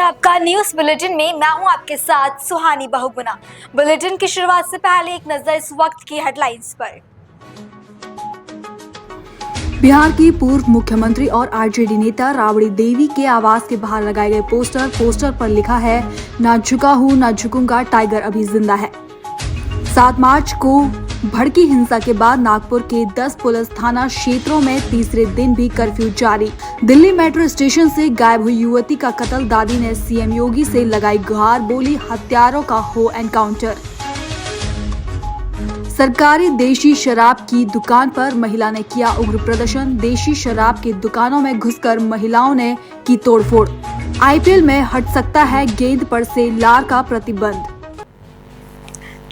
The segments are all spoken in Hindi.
आपका न्यूज बुलेटिन में मैं हूं आपके साथ सुहानी बहुगुना। बुलेटिन की शुरुआत से पहले एक नजर इस वक्त की हेडलाइंस पर। बिहार की पूर्व मुख्यमंत्री और आरजेडी नेता राबड़ी देवी के आवास के बाहर लगाए गए पोस्टर पर लिखा है, ना झुका हूं ना झुकूंगा, टाइगर अभी जिंदा है। 7 मार्च को भड़की हिंसा के बाद नागपुर के 10 पुलिस थाना क्षेत्रों में तीसरे दिन भी कर्फ्यू जारी। दिल्ली मेट्रो स्टेशन से गायब हुई युवती का कत्ल, दादी ने सीएम योगी से लगाई गुहार, बोली हत्यारों का हो एनकाउंटर। सरकारी देशी शराब की दुकान पर महिला ने किया उग्र प्रदर्शन, देशी शराब की दुकानों में घुसकर महिलाओं ने की तोड़फोड़। आईपीएल में हट सकता है गेंद पर से लार का प्रतिबंध।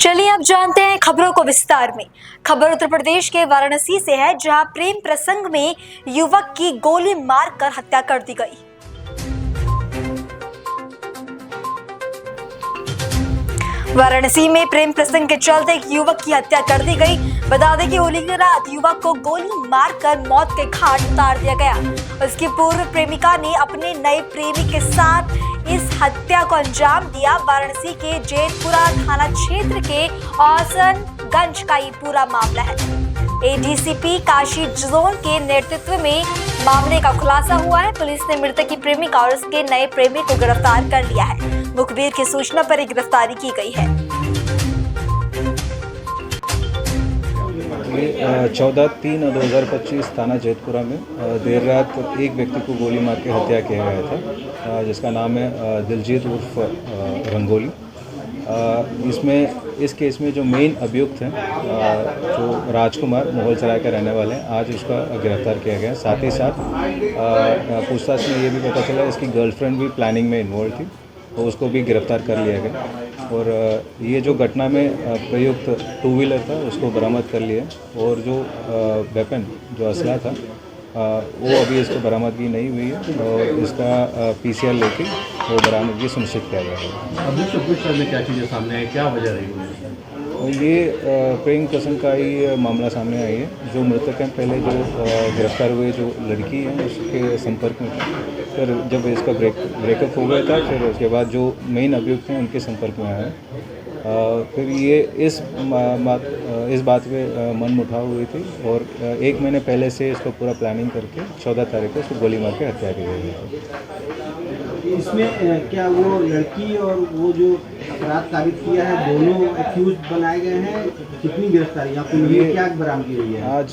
चलिए अब जानते हैं खबरों को विस्तार में। खबर उत्तर प्रदेश के वाराणसी से है, जहां प्रेम प्रसंग में युवक की गोली मारकर हत्या कर दी गई। वाराणसी में प्रेम प्रसंग के चलते एक युवक की हत्या कर दी गई। बता दें कि होली की रात युवक को गोली मारकर मौत के घाट उतार दिया गया। उसकी पूर्व प्रेमिका ने अपने नए प्रेमी के साथ इस हत्या को अंजाम दिया। वाराणसी के जेतपुरा थाना क्षेत्र के औसनगंज का ये पूरा मामला है। एडीसीपी काशी जोन के नेतृत्व में मामले का खुलासा हुआ है। पुलिस ने मृतक की प्रेमिका और उसके नए प्रेमी को गिरफ्तार कर लिया है। मुखबिर की सूचना पर एक गिरफ्तारी की गई है। 14/3/2025 थाना जेतपुरा में देर रात एक व्यक्ति को गोली मार के हत्या किया गया था, जिसका नाम है दिलजीत उर्फ रंगोली। इस केस में जो मेन अभियुक्त हैं, जो राजकुमार मोहलसराय का रहने वाले हैं, आज उसका गिरफ्तार किया गया। साथ ही साथ पूछताछ में ये भी पता चला इसकी गर्लफ्रेंड भी प्लानिंग में इन्वॉल्व थी, तो उसको भी गिरफ्तार कर लिया गया। और ये जो घटना में प्रयुक्त 2 व्हीलर था उसको बरामद कर लिया, और जो वेपन जो असला था वो अभी इसको बरामदगी नहीं हुई है, और इसका पीसीआर लेके वो बरामदगी सुनिश्चित किया गया है। अभी से पूछताछ में क्या चीज़ें सामने आई, क्या वजह रही? ये प्रेम प्रसंग का ही मामला सामने आई है। जो मृतक हैं, पहले जो गिरफ्तार हुए जो लड़की है उसके संपर्क में थी, फिर जब इसका ब्रेकअप हो गया था, फिर उसके बाद जो मेन अभियुक्त हैं उनके संपर्क में आया। फिर ये इस बात पे मन मुटाव हुई थी, और 1 महीने पहले से इसको पूरा प्लानिंग करके 14 तारीख को इसको गोली मार के हत्या की गई थी। इसमें क्या वो लड़की और वो जो अपराध साबित किया है, दोनों एक्यूज बनाए गए हैं? कितनी गिरफ्तारी ये क्या बरामदगी हुई है? आज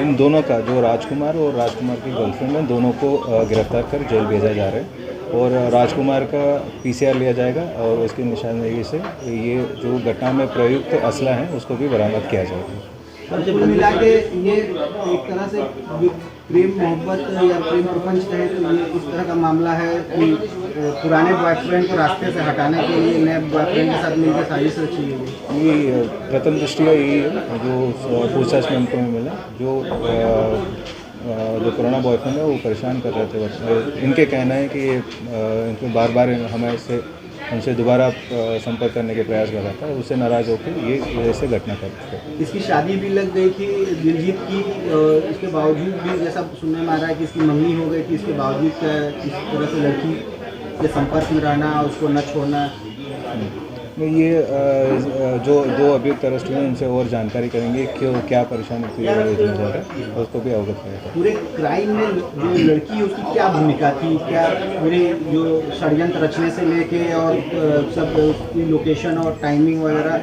इन दोनों का, जो राजकुमार और राजकुमार की गर्लफ्रेंड है, दोनों को गिरफ्तार कर जेल भेजा जा रहा है, और राजकुमार का पीसीआर लिया जाएगा, और उसकी निशानदेही से ये जो घटना में प्रयुक्त असला है उसको भी बरामद किया जाएगा। और जब मिला के ये एक तरह से प्रेम मोहब्बत या प्रेम प्रपंच कहे तो ये इस तरह का मामला है कि पुराने बॉयफ्रेंड को रास्ते से हटाने के लिए नए बॉयफ्रेंड के साथ मिलकर साजिश रची है। ये प्रथम दृष्टिया यही है जो पूछताछ में हमको मिला। जो पुराना बॉयफ्रेंड है वो परेशान कर रहे थे। इनके कहना है कि इनको बार बार उनसे दोबारा संपर्क करने के प्रयास कर रहा था, उससे नाराज़ होकर ये वजह से घटना कर दी। इसकी शादी भी लग गई थी दिलजीत की, इसके बावजूद भी जैसा सुनने में आ रहा है कि इसकी मंगनी हो गई थी, इसके बावजूद इस तरह से लड़की के संपर्क में रहना, उसको न छोड़ना। ये जो 2 अभियुक्त अरेस्ट हुए उनसे और जानकारी करेंगे, क्यों क्या परेशानी थी इतना ज़्यादा, उसको भी अवगत करेगा। पूरे क्राइम में जो लड़की है उसकी क्या भूमिका थी? क्या पूरे जो षड्यंत्र रचने से लेके और सब उसकी लोकेशन और टाइमिंग वगैरह,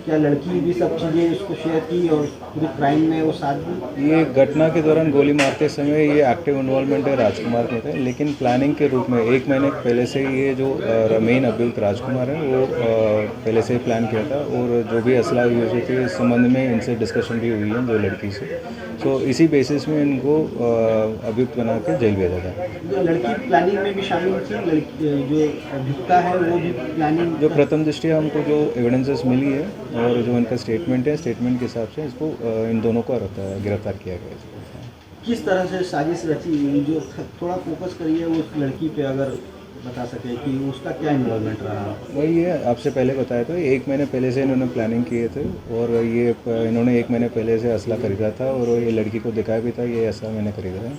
क्या लड़की भी सब चीज़ें उसको शेयर की और पूरे क्राइम में वो साथ दी? ये घटना के दौरान गोली मारते समय ये एक्टिव इन्वॉल्वमेंट है राजकुमार में थे, लेकिन प्लानिंग के रूप में 1 महीने पहले से ये जो मेन अभियुक्त राजकुमार है वो पहले से ही प्लान किया था, और जो भी असला यूज हुई थी इस संबंध में इनसे डिस्कशन भी हुई है जो लड़की से। तो इसी बेसिस में इनको अभियुक्त बना के जेल भेजा था। जो लड़की प्लानिंग में भी शामिल थी, लड़की जो अभियुक्ता है वो भी प्लानिंग? जो प्रथम दृष्टया हमको जो एविडेंसेस मिली है और जो इनका स्टेटमेंट है, स्टेटमेंट के हिसाब से इसको इन दोनों को गिरफ्तार किया गया। किस तरह से साजिश रची? जो थोड़ा फोकस करिए उस लड़की पे, अगर बता सके कि उसका क्या इन्वॉल्वमेंट रहा। वही है, आपसे पहले बताया था, 1 महीने पहले से इन्होंने प्लानिंग किए थे और ये इन्होंने 1 महीने पहले से असला खरीदा था और ये लड़की को दिखाया भी था ये असला मैंने खरीदा है।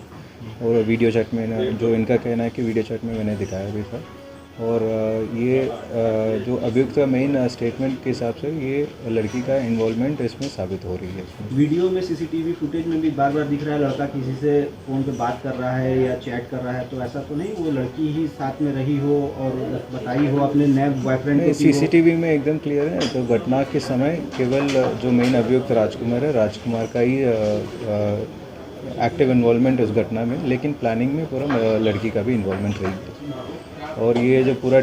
और वीडियो चैट में जो इनका कहना है कि वीडियो चैट में मैंने दिखाया भी था और ये जो अभियुक्त का मेन स्टेटमेंट के हिसाब से ये लड़की का इन्वॉल्वमेंट इसमें साबित हो रही है। वीडियो में सीसीटीवी फुटेज में भी बार बार दिख रहा है लड़का किसी से फ़ोन पे बात कर रहा है या चैट कर रहा है, तो ऐसा तो नहीं वो लड़की ही साथ में रही हो और बताई हो अपने नए बॉयफ्रेंड को? सीसीटीवी में एकदम क्लियर है। तो घटना के समय केवल जो मेन अभियुक्त राजकुमार है, राजकुमार का ही एक्टिव इन्वॉल्वमेंट इस घटना में, लेकिन प्लानिंग में पूरा लड़की का भी इन्वॉल्वमेंट रही है। और ये जो पूरा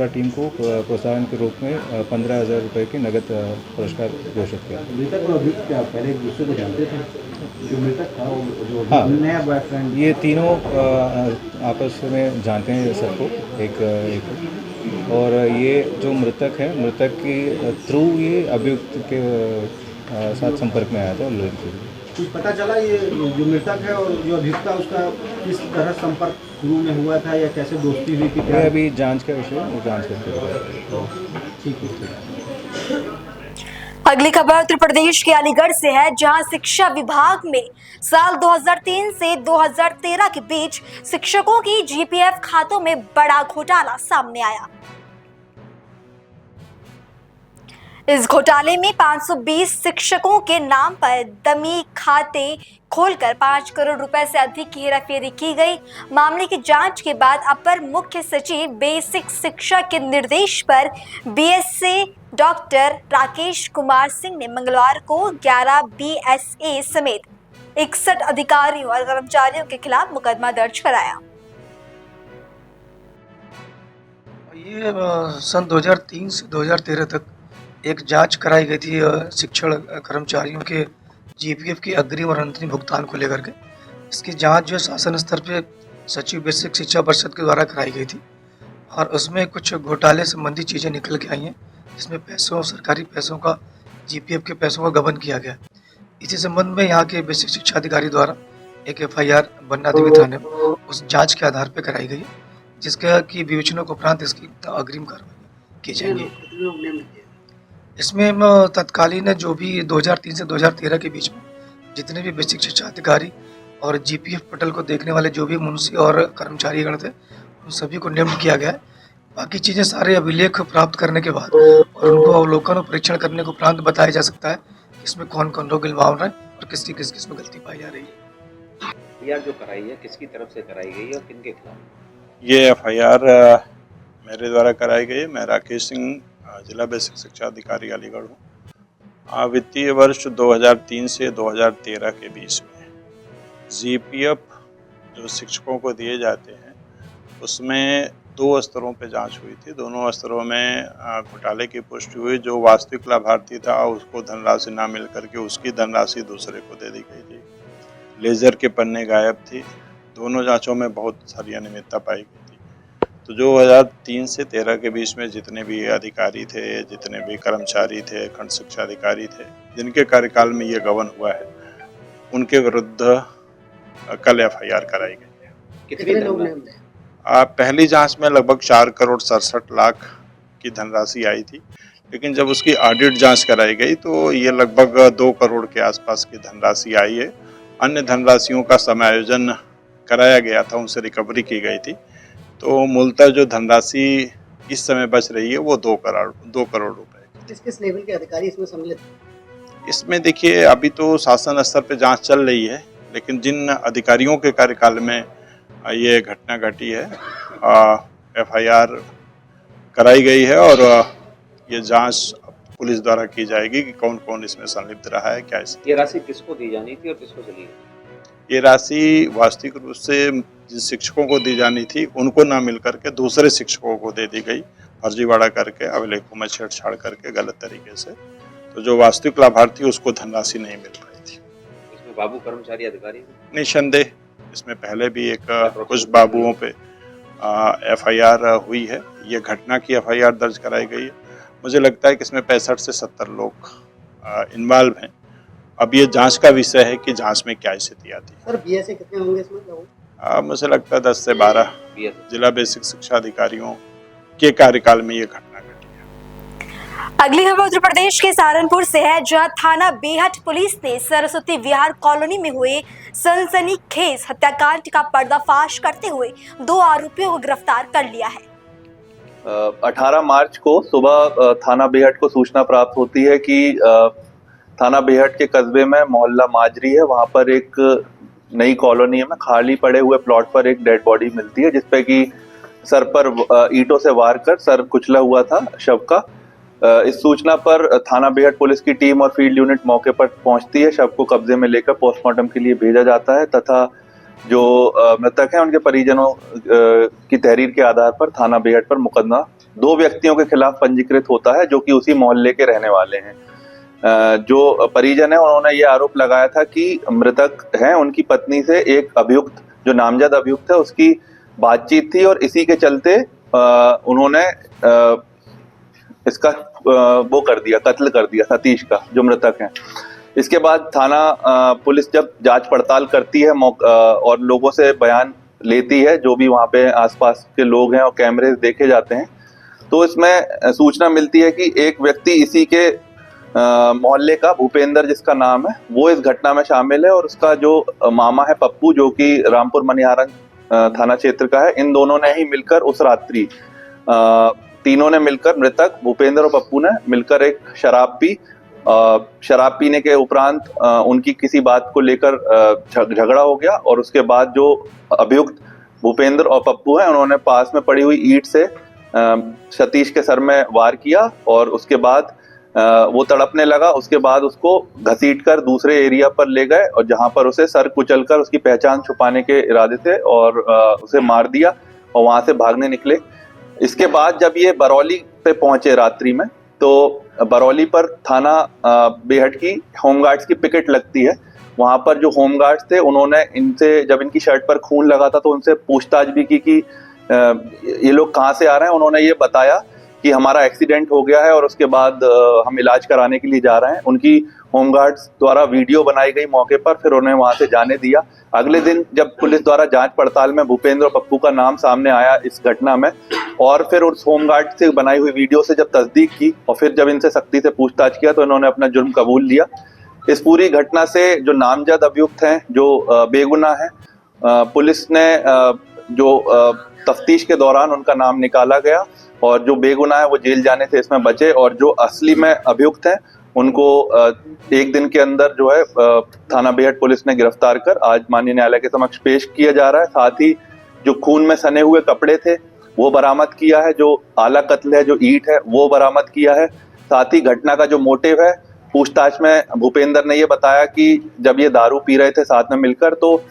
टीम को प्रोत्साहन के रूप में 15,000 रुपये की नगद पुरस्कार घोषित किया। मृतक और अभियुक्त क्या पहले एक दूसरे को जानते थे? जो मृतक था वो जो हाँ, नया बॉयफ्रेंड? ये तीनों आपस में जानते हैं सबको एक। और ये जो मृतक है, मृतक की थ्रू ये अभियुक्त के साथ संपर्क में आया था लड़की। कुछ पता चला ये जो मृतक है और जो अभियुक्त था उसका किस तरह संपर्क शुरू में हुआ था या कैसे दोस्ती हुई थी? क्या अभी जांच का विषय है, वो जांच करते हैं। ठीक है। अगली खबर उत्तर प्रदेश के अलीगढ़ से है, जहां शिक्षा विभाग में साल 2003 से 2013 के बीच शिक्षकों की जीपीएफ खातों में बड़ा घोटाला सामने आया। इस घोटाले में 520 शिक्षकों के नाम पर डमी खाते खोलकर 5 करोड़ रुपए से अधिक की हेराफेरी की गई। मामले की जांच के बाद अपर मुख्य सचिव बेसिक शिक्षा के निर्देश पर बीएसए डॉक्टर राकेश कुमार सिंह ने मंगलवार को 11 बीएसए समेत 61 अधिकारियों और कर्मचारियों के खिलाफ मुकदमा दर्ज कराया। ये सन 2003 से 2013 तक एक जांच कराई गई थी शिक्षण कर्मचारियों के जीपीएफ की अग्रिम और अंतरिम भुगतान को लेकर के। इसकी जांच जो शासन स्तर पे सचिव बेसिक शिक्षा परिषद के द्वारा कराई गई थी और उसमें कुछ घोटाले संबंधी चीज़ें निकल के आई हैं, जिसमें सरकारी पैसों का जीपीएफ के पैसों का गबन किया गया। इसी संबंध में यहाँ के बेसिक शिक्षा अधिकारी द्वारा एक एफआईआर बन्ना देवी थाने में उस जाँच के आधार पर कराई गई, जिसका की विवेचना के उपरांत इसकी अग्रिम कार्रवाई की जाएगी। इसमें तत्कालीन जो भी 2003 से 2013 के बीच में जितने भी बेसिक शिक्षा अधिकारी और जीपीएफ पोर्टल को देखने वाले जो भी मुंशी और कर्मचारीगण थे, उन सभी को नियुक्त किया गया है। बाकी चीज़ें सारे अभिलेख प्राप्त करने के बाद और उनको अवलोकन और परीक्षण करने के उपरांत बताया जा सकता है कि इसमें कौन कौन लोग इन्वॉल्व रहे और किसकी किस में गलती पाई जा रही है। एफआईआर जो कराई है किसकी तरफ से कराई गई है और किन के खिलाफ? ये एफआईआर मेरे द्वारा कराई गई है। मैं राकेश सिंह, जिला बेसिक शिक्षा अधिकारी अलीगढ़ हूँ। वित्तीय वर्ष 2003 से 2013 के बीच में जीपीएफ जो शिक्षकों को दिए जाते हैं उसमें 2 स्तरों पे जांच हुई थी। दोनों स्तरों में घोटाले की पुष्टि हुई। जो वास्तविक लाभार्थी था उसको धनराशि ना मिल करके उसकी धनराशि दूसरे को दे दी गई थी। लेजर के पन्ने गायब थी। दोनों जांचों में बहुत सारी अनियमितता पाई गई थी। तो जो 2003 से 13 के बीच में जितने भी अधिकारी थे, जितने भी कर्मचारी थे, खंड शिक्षा अधिकारी थे, जिनके कार्यकाल में ये गबन हुआ है, उनके विरुद्ध कल एफआईआर कराई गई है। कितने लोग हैं? पहली जांच में लगभग 4 करोड़ 67 लाख की धनराशि आई थी, लेकिन जब उसकी ऑडिट जांच कराई गई तो ये लगभग 2 करोड़ के आसपास की धनराशि आई है। अन्य धनराशियों का समायोजन कराया गया था, उनसे रिकवरी की गई थी। तो मूलतः जो धनराशि इस समय बच रही है वो 2 करोड़ रुपए। किस किस लेवल के अधिकारी इसमें सम्मिलित? इसमें देखिए अभी तो शासन स्तर पे जांच चल रही है, लेकिन जिन अधिकारियों के कार्यकाल में ये घटना घटी है एफआईआर कराई गई है और ये जांच पुलिस द्वारा की जाएगी कि कौन कौन इसमें संलिप्त रहा है, क्या इसमें। ये राशि किसको दी जानी थी और किसको चली गई? ये राशि वास्तविक रूप से जिन शिक्षकों को दी जानी थी उनको ना मिल करके दूसरे शिक्षकों को दे दी गई, फर्जीवाड़ा करके, अभिलेखों में छेड़छाड़ करके गलत तरीके से। तो जो वास्तविक लाभार्थी उसको धनराशि नहीं मिल पाई थी। इसमें बाबू कर्मचारी अधिकारी निसंदेह इसमें पहले भी एक कुछ बाबुओं पे एफआईआर हुई है। ये घटना की एफआईआर दर्ज कराई गई है। मुझे लगता है कि इसमें 65 से 70 लोग इन्वॉल्व हैं। अब ये जांच का विषय है कि जांच में क्या स्थिति आती है। सर बीएसए कितने होंगे इसमें लोग? मुझे लगता है 10 से 12 जिला बेसिक शिक्षा अधिकारियों के कार्यकाल में ये घटना घटी है। अगली खबर उत्तर प्रदेश के सहारनपुर से है, जहां थाना बेहट पुलिस ने सरस्वती विहार कॉलोनी में हुए सनसनीखेज हत्याकांड का पर्दाफाश करते हुए 2 आरोपियों को गिरफ्तार कर लिया है। 18 मार्च को सुबह थाना बेहट को सूचना प्राप्त होती है कि थाना बेहट के कस्बे में मोहल्ला माजरी है, वहां पर एक नई कॉलोनी में खाली पड़े हुए प्लॉट पर एक डेड बॉडी मिलती है, जिसपे कि सर पर ईंटों से वार कर सर कुचला हुआ था शव का। इस सूचना पर थाना बेहट पुलिस की टीम और फील्ड यूनिट मौके पर पहुंचती है। शव को कब्जे में लेकर पोस्टमार्टम के लिए भेजा जाता है तथा जो मृतक हैं उनके परिजनों की तहरीर के आधार पर थाना बेहट पर मुकदमा 2 व्यक्तियों के खिलाफ पंजीकृत होता है, जो कि उसी मोहल्ले के रहने वाले हैं। जो परिजन है उन्होंने ये आरोप लगाया था कि मृतक हैं उनकी पत्नी से एक अभियुक्त, जो नामजद अभियुक्त है, उसकी बातचीत थी और इसी के चलते उन्होंने इसका वो कर दिया, कत्ल कर दिया सतीश का, जो मृतक हैं। इसके बाद थाना पुलिस जब जांच पड़ताल करती है और लोगों से बयान लेती है, जो भी वहाँ पे आसपास के लोग हैं और कैमरे देखे जाते हैं, तो इसमें सूचना मिलती है कि एक व्यक्ति इसी के मोहल्ले का, भूपेंद्र जिसका नाम है, वो इस घटना में शामिल है और उसका जो मामा है पप्पू, जो कि रामपुर मनिहारन थाना क्षेत्र का है, इन दोनों ने ही मिलकर उस रात्रि तीनों ने मिलकर, मृतक भूपेंद्र और पप्पू ने मिलकर एक शराब पी। शराब पीने के उपरांत उनकी किसी बात को लेकर झगड़ा हो गया और उसके बाद जो अभियुक्त भूपेंद्र और पप्पू हैं उन्होंने पास में पड़ी हुई ईंट से सतीश के सर में वार किया और उसके बाद वो तड़पने लगा। उसके बाद उसको घसीटकर दूसरे एरिया पर ले गए और जहां पर उसे सर कुचलकर उसकी पहचान छुपाने के इरादे से और उसे मार दिया और वहां से भागने निकले। इसके बाद जब ये बरौली पे पहुंचे रात्रि में, तो बरौली पर थाना बेहट की होमगार्ड्स की पिकेट लगती है। वहां पर जो होमगार्ड्स थे उन्होंने इनसे, जब इनकी शर्ट पर खून लगा था, तो उनसे पूछताछ भी की कि ये लोग कहाँ से आ रहे हैं। उन्होंने ये बताया कि हमारा एक्सीडेंट हो गया है और उसके बाद हम इलाज कराने के लिए जा रहे हैं। उनकी होमगार्ड्स द्वारा वीडियो बनाई गई मौके पर, फिर उन्हें वहां से जाने दिया। अगले दिन जब पुलिस द्वारा जांच पड़ताल में भूपेंद्र और पप्पू का नाम सामने आया इस घटना में, और फिर उस होमगार्ड से बनाई हुई वीडियो से जब तस्दीक की और फिर जब इनसे सख्ती से पूछताछ किया, तो इन्होंने अपना जुर्म कबूल लिया। इस पूरी घटना से जो नामजद अभियुक्त हैं, जो बेगुनाह हैं, पुलिस ने जो तफ्तीश के दौरान उनका नाम निकाला गया और जो बेगुनाह है वो जेल जाने से इसमें बचे और जो असली में अभियुक्त हैं उनको एक दिन के अंदर जो है थाना बेहट पुलिस ने गिरफ्तार कर आज माननीय न्यायालय के समक्ष पेश किया जा रहा है। साथ ही जो खून में सने हुए कपड़े थे वो बरामद किया है, जो आला कत्ल है, जो ईंट है, वो बरामद किया है। साथ ही घटना का जो मोटिव है, पूछताछ में भूपेंद्र ने ये बताया कि जब ये दारू पी रहे थे साथ में मिलकर, तो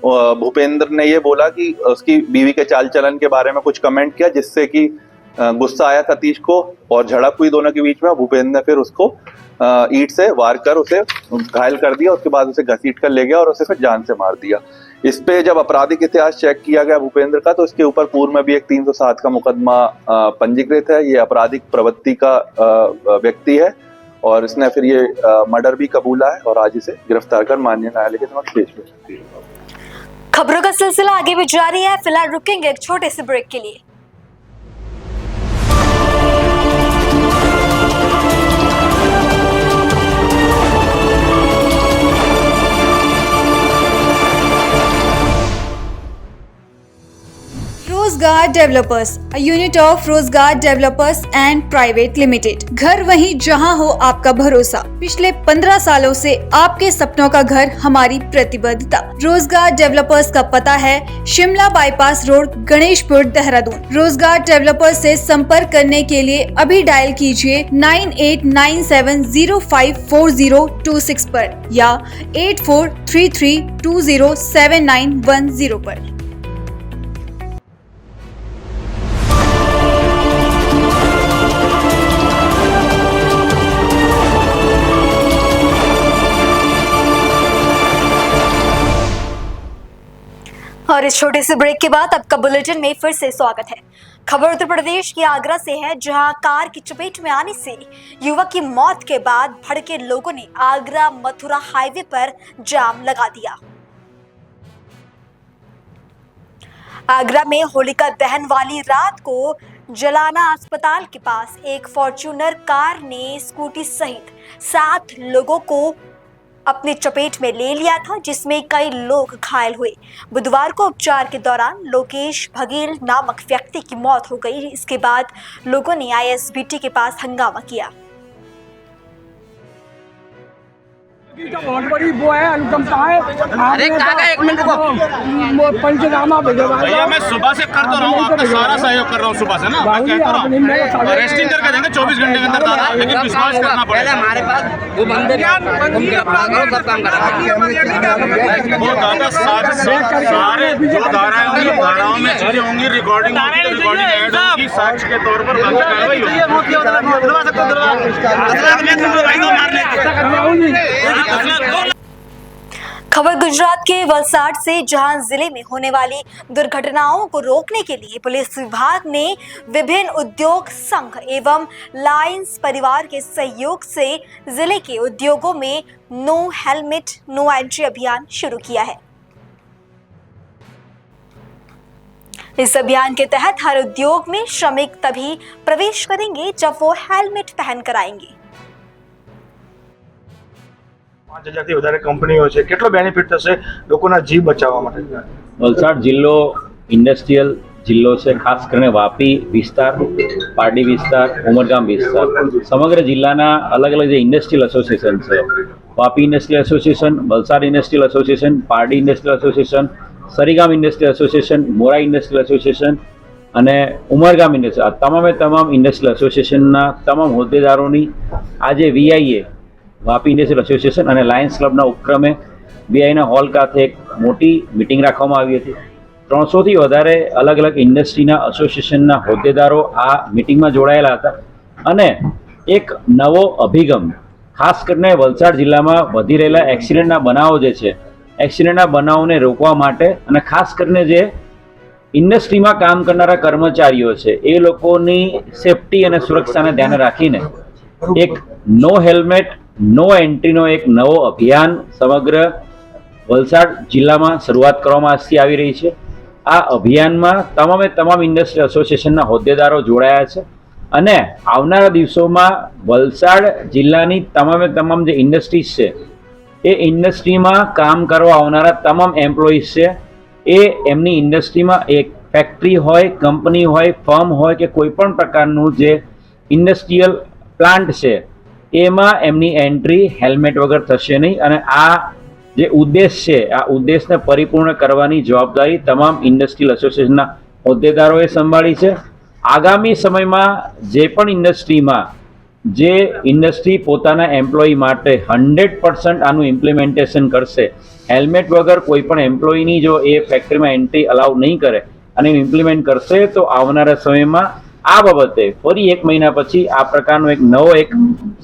भूपेंद्र ने ये बोला कि उसकी बीवी के चाल चलन के बारे में कुछ कमेंट किया, जिससे कि गुस्सा आया सतीश को और झड़प हुई दोनों के बीच में। भूपेंद्र ने फिर उसको ईंट से वार कर उसे घायल कर दिया, उसके बाद उसे घसीट कर ले गया और उसे फिर जान से मार दिया। इस पे जब आपराधिक इतिहास चेक किया गया भूपेंद्र का, तो इसके ऊपर पूर्व में भी एक 307 का मुकदमा पंजीकृत है। ये आपराधिक प्रवृत्ति का व्यक्ति है और इसने फिर ये मर्डर भी कबूला है और आज इसे गिरफ्तार कर माननीय न्यायालय के समक्ष पेश किया। खबरों का सिलसिला आगे भी जारी है, फिलहाल रुकेंगे एक छोटे से ब्रेक के लिए। रोजगार डेवलपर्स, a unit of रोजगार डेवलपर्स एंड प्राइवेट लिमिटेड। घर वहीं जहां हो आपका भरोसा। पिछले 15 सालों से आपके सपनों का घर हमारी प्रतिबद्धता। रोजगार डेवलपर्स का पता है शिमला बाईपास रोड, गणेशपुर, देहरादून। रोजगार डेवलपर्स से संपर्क करने के लिए अभी डायल कीजिए 9897054026 पर या 8433207910 पर। और इस छोटे से ब्रेक के बाद आपका बुलेटिन में फिर से स्वागत है। खबर उत्तर प्रदेश के आगरा से है, जहां कार की चपेट में आने से युवक की मौत के बाद भड़के लोगों ने आगरा मथुरा हाईवे पर जाम लगा दिया। आगरा में होलिका दहन वाली रात को जलाना अस्पताल के पास एक फॉर्च्यूनर कार ने स्कूटी सहित 7 लोगों को अपनी चपेट में ले लिया था, जिसमें कई लोग घायल हुए। बुधवार को उपचार के दौरान लोकेश बघेल नामक व्यक्ति की मौत हो गई। इसके बाद लोगों ने आईएसबीटी के पास हंगामा किया। बहुत बड़ी वो है, अनुकंपा है। अरे काका एक मिनट रुको, पंचनामा भैया मैं सुबह से कर तो रहा हूँ, आपका सारा सहयोग कर रहा हूँ सुबह से ना, मैं कहता रहा हूँ अरेस्टिंग करके देंगे 24 घंटे के अंदर दादा, लेकिन विश्वास करना पड़ेगा। हमारे पास वो बंदे सब काम करेंगे वो दादा सारे जो धाराएं होंगी, धाराओं में चीजें होंगी, रिकॉर्डिंग ऐड होगी, साक्ष्य के तौर पर बाकी कार्रवाई होगी। खबर गुजरात के वलसाड से, जहां जिले में होने वाली दुर्घटनाओं को रोकने के लिए पुलिस विभाग ने विभिन्न उद्योग संघ एवं लायंस परिवार के सहयोग से जिले के उद्योगों में नो हेलमेट नो एंट्री अभियान शुरू किया है। इस अभियान के तहत हर उद्योग में श्रमिक तभी प्रवेश करेंगे जब वो हेलमेट पहनकर आएंगे। 5000 થી વધારે કંપનીઓ છે, કેટલો બેનિફિટ થશે લોકોના જીવ બચાવવા માટે? વલસાડ જિલ્લો ઇન્ડસ્ટ્રીયલ જિલ્લો છે, ખાસ કરીને વાપી વિસ્તાર, પારડી વિસ્તાર, ઉમરગામ વિસ્તાર, સમગ્ર જિલ્લાના અલગ અલગ જે ઇન્ડસ્ટ્રીયલ એસોસિએશન છે, Vapi industrial association, Valsad industrial association, Pardi industrial association, Sarigam industrial association, Mora industrial association અને ઉમરગામ ઇન્ડસ્ટ્રીયલ, તમામ ઇન્ડસ્ટ્રીયલ એસોસિએશનના તમામ હોદ્દેદારોની આજે વીઆઈએ વાપી ઇન્ડસ્ટ્રીયલ એસોસિએશન અને લાયન્સ ક્લબના ઉપક્રમે વીઆઈના હોલ ખાતે એક મોટી મિટિંગ રાખવામાં આવી હતી। 300થી વધારે અલગ અલગ ઇન્ડસ્ટ્રીના એસોસિએશનના હોદ્દેદારો આ મિટિંગમાં જોડાયેલા હતા અને એક નવો અભિગમ, ખાસ કરીને વલસાડ જિલ્લામાં વધી રહેલા એક્સિડન્ટના બનાવો જે છે, એક્સિડન્ટના બનાવોને રોકવા માટે અને ખાસ કરીને જે ઇન્ડસ્ટ્રીમાં કામ કરનારા કર્મચારીઓ છે એ લોકોની સેફટી અને સુરક્ષાને ધ્યાને રાખીને એક નો હેલ્મેટ નો એન્ટ્રીનો એક નવો અભિયાન સમગ્ર વલસાડ જિલ્લામાં શરૂઆત કરવામાં આવી રહી છે। આ અભિયાનમાં તમામ ઇન્ડસ્ટ્રી એસોસિએશનના હોદ્દેદારો જોડાયા છે અને આવનારા દિવસોમાં વલસાડ જિલ્લાની તમામ જે ઇન્ડસ્ટ્રીઝ છે એ ઇન્ડસ્ટ્રીમાં કામ કરવા આવનારા તમામ એમ્પ્લોઈઝ છે એ એમની ઇન્ડસ્ટ્રીમાં એક ફેક્ટરી હોય, કંપની હોય, ફર્મ હોય કે કોઈ પણ પ્રકારનું જે ઇન્ડસ્ટ્રીયલ પ્લાન્ટ છે એમાં એમની એન્ટ્રી હેલ્મેટ વગર થશે નહીં અને આ જે ઉદ્દેશ છે આ ઉદ્દેશને પરિપૂર્ણ કરવાની જવાબદારી તમામ ઇન્ડસ્ટ્રીયલ એસોસિએશનના હોદ્દેદારોએ સંભાળી છે। આગામી સમયમાં જે પણ ઇન્ડસ્ટ્રીમાં જે ઇન્ડસ્ટ્રી પોતાના એમ્પ્લોયી માટે 100% આનું ઇમ્પ્લિમેન્ટેશન કરશે, હેલ્મેટ વગર કોઈ પણ એમ્પ્લોયીની જો એ ફેક્ટરીમાં એન્ટ્રી અલાઉ નહીં કરે અને ઇમ્પ્લિમેન્ટ કરશે તો આવનારા સમયમાં આ બાબતે ફરી 1 મહિના પછી આ પ્રકારનો એક નવો એક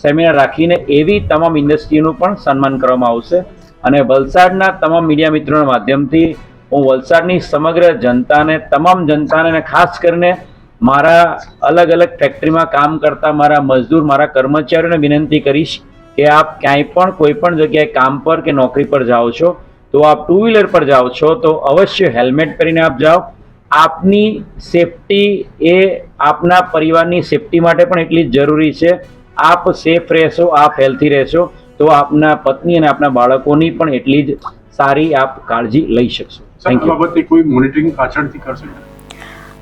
સેમિનાર રાખીને એવી તમામ ઇન્ડસ્ટ્રીનું પણ સન્માન કરવામાં આવશે અને વલસાડના તમામ મીડિયા મિત્રોના માધ્યમથી હું વલસાડની સમગ્ર જનતાને, તમામ જનતાને અને ખાસ કરીને મારા અલગ અલગ ફેક્ટરીમાં કામ કરતા મારા મજદૂર, મારા કર્મચારીઓને વિનંતી કરીશ કે આપ ક્યાંય પણ કોઈ પણ જગ્યાએ કામ પર કે નોકરી પર જાઓ છો તો આપ 2 વ્હીલર પર જાઓ છો તો અવશ્ય હેલ્મેટ પહેરીને આપ જાઓ। આપની સેફટી એ આપના પરિવારની સેફટી માટે પણ એટલી જ જરૂરી છે। આપ સેફ રહેશો, આપ હેલ્થી રહેશો તો આપના પત્ની અને આપના બાળકોની પણ એટલી જ સારી આપ કાળજી લઈ શકશો। Thank you. બાબતે કોઈ મોનિટરિંગ પાછળથી કરશે?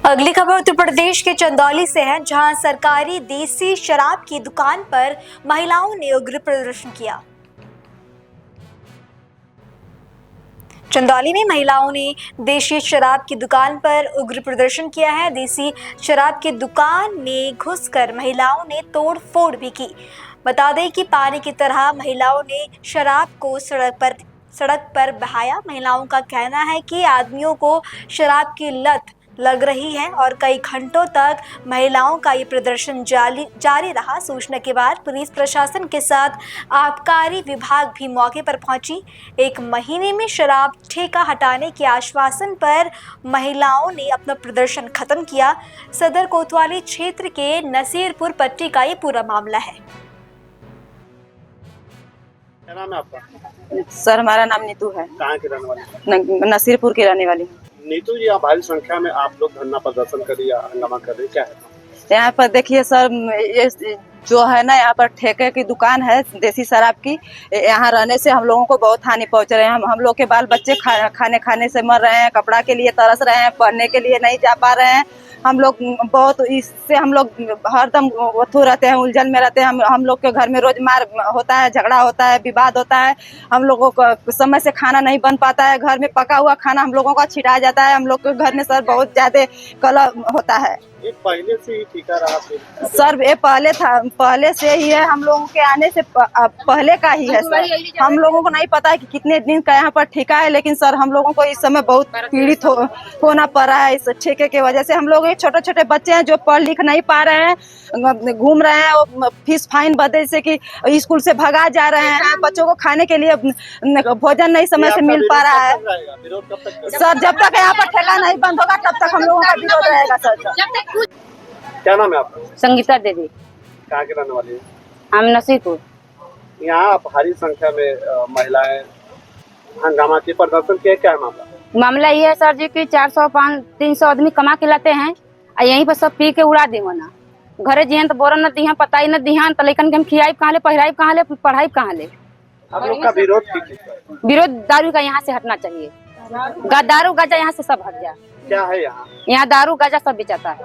अगली खबर उत्तर प्रदेश के चंदौली से है, जहां सरकारी देसी शराब की दुकान पर महिलाओं ने उग्र प्रदर्शन किया। चंदौली में महिलाओं ने देशी शराब की दुकान पर उग्र प्रदर्शन किया है। देसी शराब की दुकान में घुसकर महिलाओं ने तोड़फोड़ भी की। बता दें कि पानी की तरह महिलाओं ने शराब को सड़क पर बहाया। महिलाओं का कहना है कि आदमियों को शराब की लत लग रही है और कई घंटों तक महिलाओं का ये प्रदर्शन जारी रहा। सूचना के बाद पुलिस प्रशासन के साथ आबकारी विभाग भी मौके पर पहुंची। 1 महीने में शराब ठेका हटाने के आश्वासन पर महिलाओं ने अपना प्रदर्शन खत्म किया। सदर कोतवाली क्षेत्र के नसीरपुर पट्टी का ये पूरा मामला है। क्या नाम है आपका? सर हमारा नाम नीतू है। कहाँ के रहने वाले? नसीरपुर की रहने वाली हूँ। नीतू जी, यहाँ भारी संख्या में आप लोग धरना प्रदर्शन कर रही, हंगामा कर रही, क्या है? यहाँ पर देखिए सर, ये जो है ना यहाँ पर ठेके की दुकान है देसी शराब की, यहाँ रहने से हम लोगों को बहुत हानि पहुंच रहे हैं। हम लोग के बाल बच्चे खाने से मर रहे हैं, कपड़ा के लिए तरस रहे हैं, पढ़ने के लिए नहीं जा पा रहे हैं। हम लोग बहुत इससे हम लोग हरदम वथू रहते हैं, उलझन में रहते हैं। हम लोग के घर में रोज मार होता है, झगड़ा होता है, विवाद होता है। हम लोगों को समय से खाना नहीं बन पाता है, घर में पका हुआ खाना हम लोगों का छिटा जाता है। हम लोग के घर में सर बहुत ज्यादा कलह होता है। ये पहले से ही ठेका रहा सर ये पहले से ही है, हम लोगों के आने से पहले का ही है सर। हम लोगों को नहीं पता है कि कितने दिन का यहाँ पर ठेका है, लेकिन सर हम लोगों को इस समय बहुत पीड़ित होना पड़ रहा है इस ठेके की वजह से। हम लोग छोटे छोटे बच्चे हैं जो पढ़ लिख नहीं पा रहे हैं, घूम रहे हैं फीस फाइन बदले से कि स्कूल से भगा जा रहे हैं। बच्चों को खाने के लिए भोजन नहीं समय से मिल पा रहा है सर। जब तक यहाँ पर ठेका नहीं बंद होगा तब तक हम लोगों का विरोध रहेगा सर। क्या नाम है आपका? संगीता देवी। कहाँ के रहने वाली है? हम नसीपुर। यहाँ भारी संख्या में महिलाएं हंगामा के प्रदर्शन किए, क्या है मामला? मामला ये है सर जी कि 400-500-300 आदमी कमा के लाते हैं और यहीं पर सब पी के उड़ा देंगे ना। घरे जियन तो बोरा न दिहन, पताई न दिहन, तो लेकिन हम खियाई कहाँ ले, पहिराई कहाँ ले, पढ़ाई कहाँ ले। आप लोग का विरोध किस? विरोध दारू का यहाँ से हटना चाहिए। दारू गाजा यहाँ से सब हट जाए। क्या है यहाँ दारू गाजा सब बेचाता है,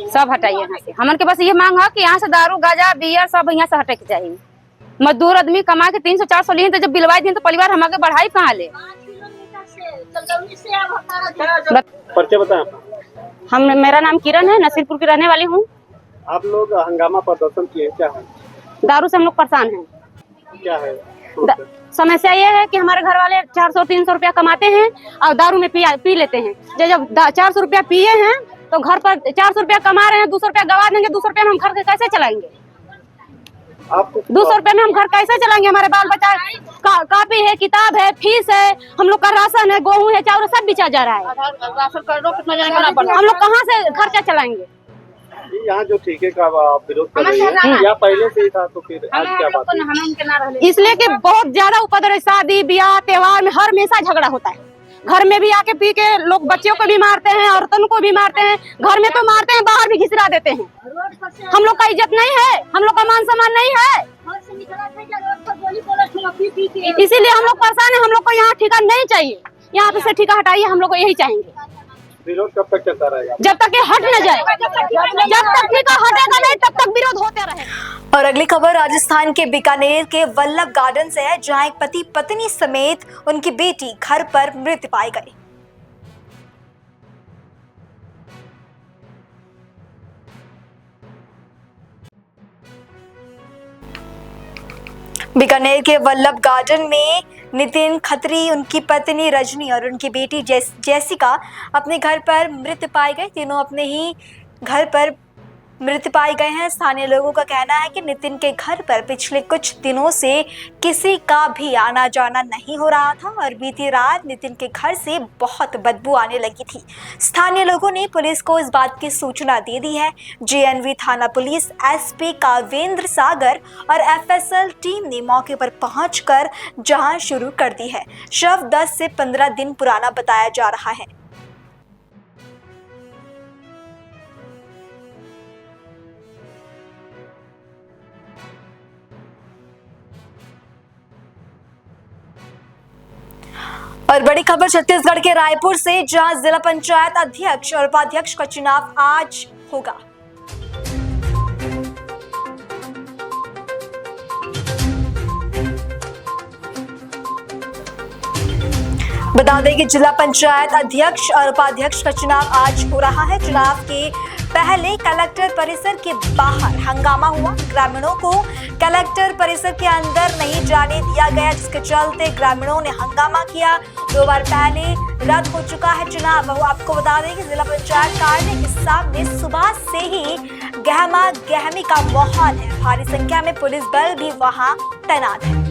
सब हटाइए यहाँ से। हमन के बस ये मांग है कि यहाँ से दारू गाजा बियर सब यहाँ से हटे के चाहिए। मजदूर आदमी कमा के 300-400 लिए तो जब बिलवाई दिन तो परिवार हम आगे बढ़ाई कहाँ ले। परिचय बताएं। मेरा नाम किरण है, नसीरपुर की रहने वाली हूँ। आप लोग हंगामा प्रदर्शन किए, क्या है? दारू से हम लोग परेशान हैं। क्या है समस्या ये है कि हमारे घर वाले 400-300 रुपया कमाते हैं और दारू में पी लेते हैं। जब 400 रुपया पिए हैं तो घर पर 400 रुपया कमा रहे हैं, 200 रुपया गवा देंगे। 200 रुपया में हम घर कैसे चलाएंगे? 200 रुपया में हम घर कैसे चलाएंगे? हमारे बाल बच्चा कॉपी है, किताब है, फीस है, हम लोग का राशन है, गेहूँ है, चावल सब बेचा जा रहा है। हम लोग कहाँ से खर्चा चलाएंगे? यहाँ जो ठेके का विरोध कर रही है या पहले से ही था, तो फिर आज क्या बात है? इसलिए कि बहुत ज्यादा उपद्रव है। शादी ब्याह त्योहार में हर हमेशा झगड़ा होता है। घर में भी आके पी के लोग बच्चों को भी मारते हैं, औरतों को भी मारते हैं। घर में तो मारते हैं, बाहर भी घिसरा देते हैं। हम लोग का इज्जत नहीं है, हम लोग का मान सम्मान नहीं है। इसीलिए हम लोग परेशान है। हम लोग को यहाँ ठेका नहीं चाहिए, यहाँ पे से ठेका हटाइए, हम लोग को यही चाहेंगे। विरोध कब तक चलता रहेगा? जब तक ये हट न जाए, जब तक ठेका हटेगा नहीं तब तक विरोध होते रहेगा। और अगली खबर राजस्थान के बीकानेर के वल्लभ गार्डन से है, जहां एक पति पत्नी समेत उनकी बेटी घर पर मृत पाई गई। बीकानेर के वल्लभ गार्डन में नितिन खत्री, उनकी पत्नी रजनी और उनकी बेटी जैसिका अपने घर पर मृत पाए गए। तीनों अपने ही घर पर मृत पाए गए हैं। स्थानीय लोगों का कहना है कि नितिन के घर पर पिछले कुछ दिनों से किसी का भी आना जाना नहीं हो रहा था और बीती रात नितिन के घर से बहुत बदबू आने लगी थी। स्थानीय लोगों ने पुलिस को इस बात की सूचना दे दी है। जेएनवी थाना पुलिस, एसपी कावेंद्र सागर और एफएसएल टीम ने मौके पर पहुंचकर जांच शुरू कर दी है। शव 10 से 15 दिन पुराना बताया जा रहा है। और बड़ी खबर छत्तीसगढ़ के रायपुर से, जहां जिला पंचायत अध्यक्ष और उपाध्यक्ष का चुनाव आज होगा। बता दें कि जिला पंचायत अध्यक्ष और उपाध्यक्ष का चुनाव आज हो रहा है। चुनाव के पहले कलेक्टर परिसर के बाहर हंगामा हुआ। ग्रामीणों को कलेक्टर परिसर के अंदर नहीं जाने दिया गया, जिसके चलते ग्रामीणों ने हंगामा किया। 2 बार पहले रद्द हो चुका है चुनाव। आपको बता दें कि जिला पंचायत कार्यालय के सामने सुबह से ही गहमा गहमी का माहौल है। भारी संख्या में पुलिस बल भी वहां तैनात है।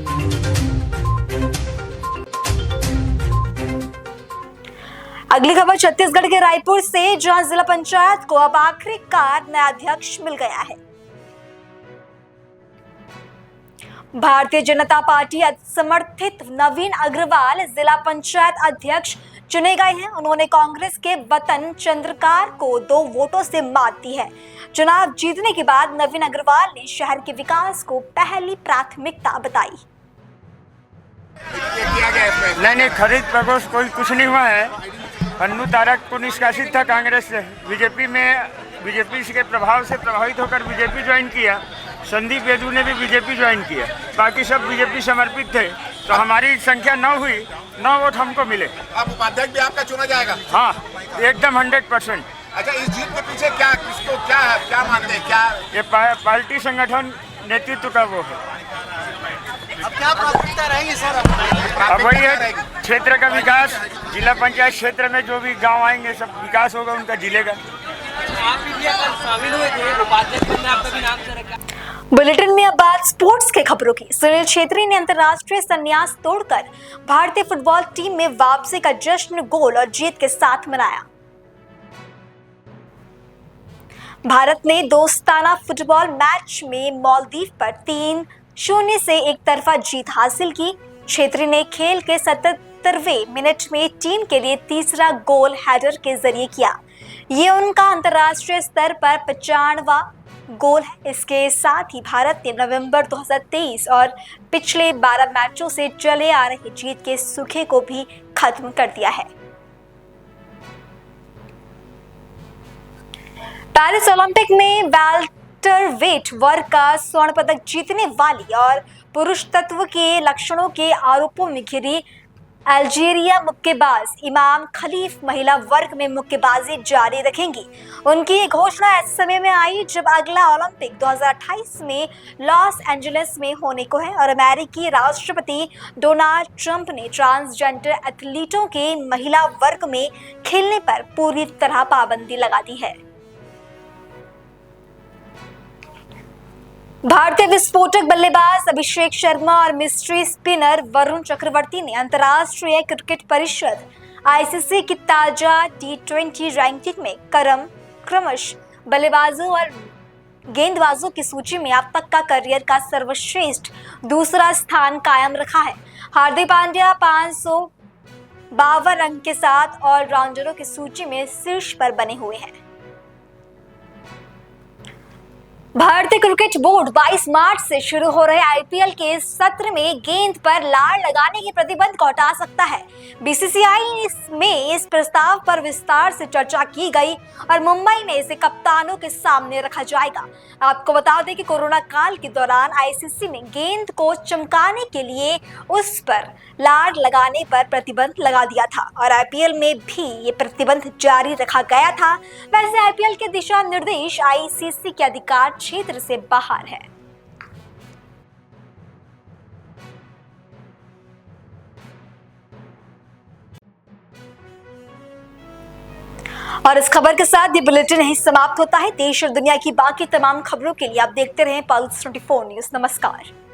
अगली खबर छत्तीसगढ़ के रायपुर से, जहां जिला पंचायत को अब आखिरकार नया अध्यक्ष मिल गया है। भारतीय जनता पार्टी समर्थित नवीन अग्रवाल जिला पंचायत अध्यक्ष चुने गए हैं। उन्होंने कांग्रेस के वतन चंद्रकार को 2 वोटों से मात दी है। चुनाव जीतने के बाद नवीन अग्रवाल ने शहर के विकास को पहली प्राथमिकता बताई। नहीं, खरीद प्रकोष्ठ कोई कुछ नहीं हुआ है। अन्नू तारक को निष्कासित था कांग्रेस से, बीजेपी के प्रभाव से प्रभावित होकर बीजेपी ज्वाइन किया। संदीप येदू ने भी बीजेपी ज्वाइन किया, बाकी सब बीजेपी समर्पित थे। तो हमारी संख्या 9 हुई, 9 वोट हमको मिले। अब उपाध्यक्ष भी आपका चुना जाएगा? हाँ, एकदम 100%। अच्छा, इस जीत के पीछे क्या मानते हैं? क्या ये पार्टी संगठन नेतृत्व का वो है। अब क्या प्राथमिकता रहेगी सर? अब वही है क्षेत्र का विकास, जिला पंचायत क्षेत्र में जो भी गांव आएंगे सब विकास होगा उनका जिले का। शामिल हुए थे, उपाध्यक्ष ने आपका भी नाम से रखा। बुलेटिन में अब बात स्पोर्ट्स के खबरों की। सुनील छेत्री ने अंतर्राष्ट्रीय संन्यास तोड़कर भारतीय फुटबॉल टीम में वापसी का जश्न गोल और जीत के साथ मनाया। भारत ने दोस्ताना फुटबॉल मैच में मालदीव पर 3-0 से एक तरफा जीत हासिल की। छेत्री ने खेल के 77वें मिनट में टीम के लिए तीसरा गोल हेडर के जरिए किया। ये उनका अंतर्राष्ट्रीय स्तर पर 95वां गोल है। इसके साथ ही भारत ने नवंबर 2023 और पिछले 12 मैचों से चले आ रहे जीत के सूखे को भी खत्म कर दिया है। पेरिस ओलंपिक में वेल्टरवेट वर्ग का स्वर्ण पदक जीतने वाली और पुरुष तत्व के लक्षणों के आरोपों में घिरी अल्जीरिया मुक्केबाज इमाम खलीफ महिला वर्ग में मुक्केबाजी जारी रखेंगी। उनकी ये घोषणा ऐसे समय में आई जब अगला ओलंपिक 2028 में लॉस एंजलिस में होने को है और अमेरिकी राष्ट्रपति डोनाल्ड ट्रंप ने ट्रांसजेंडर एथलीटों के महिला वर्ग में खेलने पर पूरी तरह पाबंदी लगा दी है। भारतीय विस्फोटक बल्लेबाज अभिषेक शर्मा और मिस्ट्री स्पिनर वरुण चक्रवर्ती ने अंतर्राष्ट्रीय क्रिकेट परिषद आईसीसी की ताजा T20 रैंकिंग में क्रमशः बल्लेबाजों और गेंदबाजों की सूची में अब तक का करियर का सर्वश्रेष्ठ दूसरा स्थान कायम रखा है। हार्दिक पांड्या 552 अंक के साथ ऑलराउंडरों की सूची में शीर्ष पर बने हुए हैं। भारतीय क्रिकेट बोर्ड 22 मार्च से शुरू हो रहे आईपीएल के सत्र में गेंद पर लार लगाने के प्रतिबंध को हटा सकता है। बीसीसीआई में इस प्रस्ताव पर विस्तार से चर्चा की गई और मुंबई में इसे कप्तानों के सामने रखा जाएगा। आपको बता दें कि कोरोना काल के दौरान आईसीसी ने गेंद को चमकाने के लिए उस पर लार लगाने पर प्रतिबंध लगा दिया था और आईपीएल में भी ये प्रतिबंध जारी रखा गया था। वैसे आईपीएल के दिशा निर्देश आईसीसी के अधिकार क्षेत्र से बाहर है। और इस खबर के साथ ये बुलेटिन यहीं समाप्त होता है। देश और दुनिया की बाकी तमाम खबरों के लिए आप देखते रहें पल्स 24 न्यूज। नमस्कार।